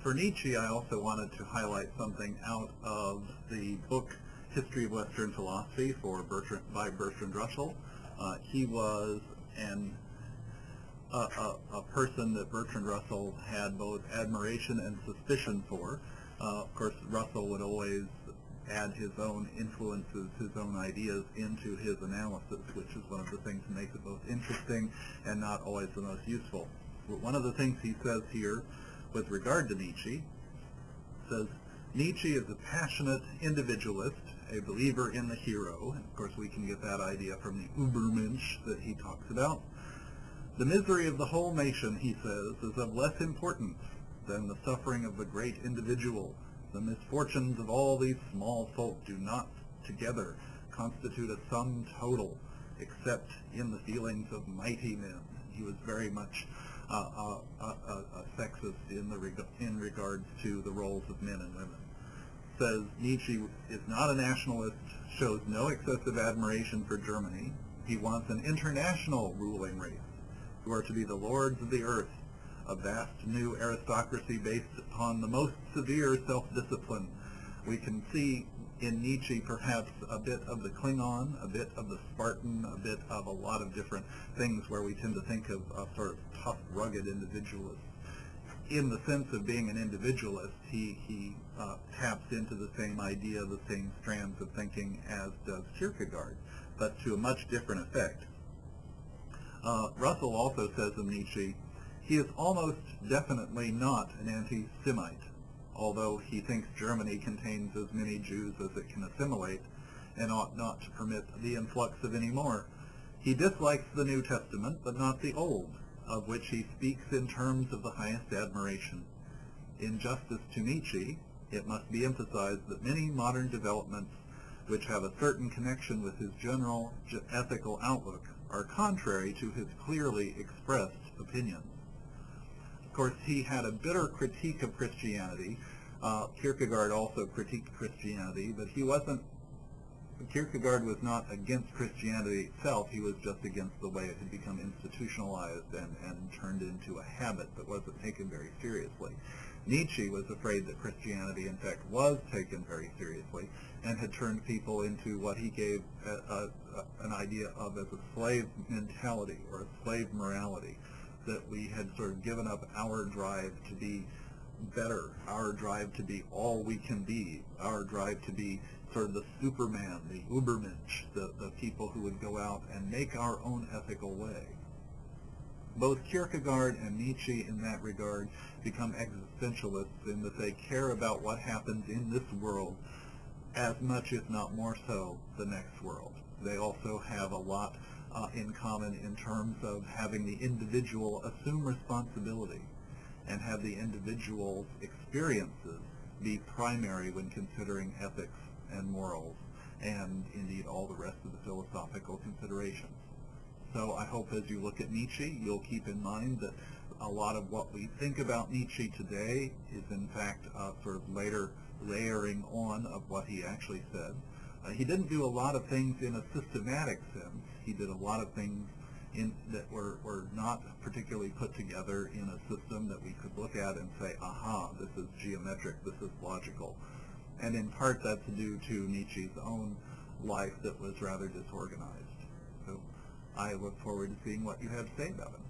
For Nietzsche, I also wanted to highlight something out of the book History of Western Philosophy by Bertrand Russell. He was a person that Bertrand Russell had both admiration and suspicion for. Of course, Russell would always add his own influences, his own ideas into his analysis, which is one of the things that makes it both interesting and not always the most useful. But one of the things he says here with regard to Nietzsche says, Nietzsche is a passionate individualist, a believer in the hero, and of course we can get that idea from the Übermensch that he talks about. The misery of the whole nation, he says, is of less importance than the suffering of the great individual. The misfortunes of all these small folk do not together constitute a sum total, except in the feelings of mighty men. He was very much a sexist in regards to the roles of men and women. Says Nietzsche is not a nationalist, shows no excessive admiration for Germany. He wants an international ruling race, who are to be the lords of the earth, a vast new aristocracy based upon the most severe self-discipline. We can see in Nietzsche perhaps a bit of the Klingon, a bit of the Spartan, a bit of a lot of different things where we tend to think of a sort of tough, rugged individualist. In the sense of being an individualist, he taps into the same idea, the same strands of thinking as does Kierkegaard, but to a much different effect. Russell also says of Nietzsche, he is almost definitely not an anti-Semite, although he thinks Germany contains as many Jews as it can assimilate and ought not to permit the influx of any more. He dislikes the New Testament, but not the Old, of which he speaks in terms of the highest admiration. In justice to Nietzsche, it must be emphasized that many modern developments which have a certain connection with his general ethical outlook are contrary to his clearly expressed opinions. Of course, he had a bitter critique of Christianity. Kierkegaard also critiqued Christianity, but Kierkegaard was not against Christianity itself. He was just against the way it had become institutionalized and turned into a habit that wasn't taken very seriously. Nietzsche was afraid that Christianity, in fact, was taken very seriously and had turned people into what he gave an idea of as a slave mentality or a slave morality, that we had sort of given up our drive to be better, our drive to be all we can be, our drive to be sort of the Superman, the Übermensch, the people who would go out and make our own ethical way. Both Kierkegaard and Nietzsche in that regard become existentialists in that they care about what happens in this world as much, if not more so, the next world. They also have a lot in common in terms of having the individual assume responsibility and have the individual's experiences be primary when considering ethics and morals and indeed all the rest of the philosophical considerations. So I hope as you look at Nietzsche, you'll keep in mind that a lot of what we think about Nietzsche today is in fact sort of later layering on of what he actually said. He didn't do a lot of things in a systematic sense. He did a lot of things that were not particularly put together in a system that we could look at and say, aha, this is geometric, this is logical. And in part that's due to Nietzsche's own life that was rather disorganized. So I look forward to seeing what you have to say about it.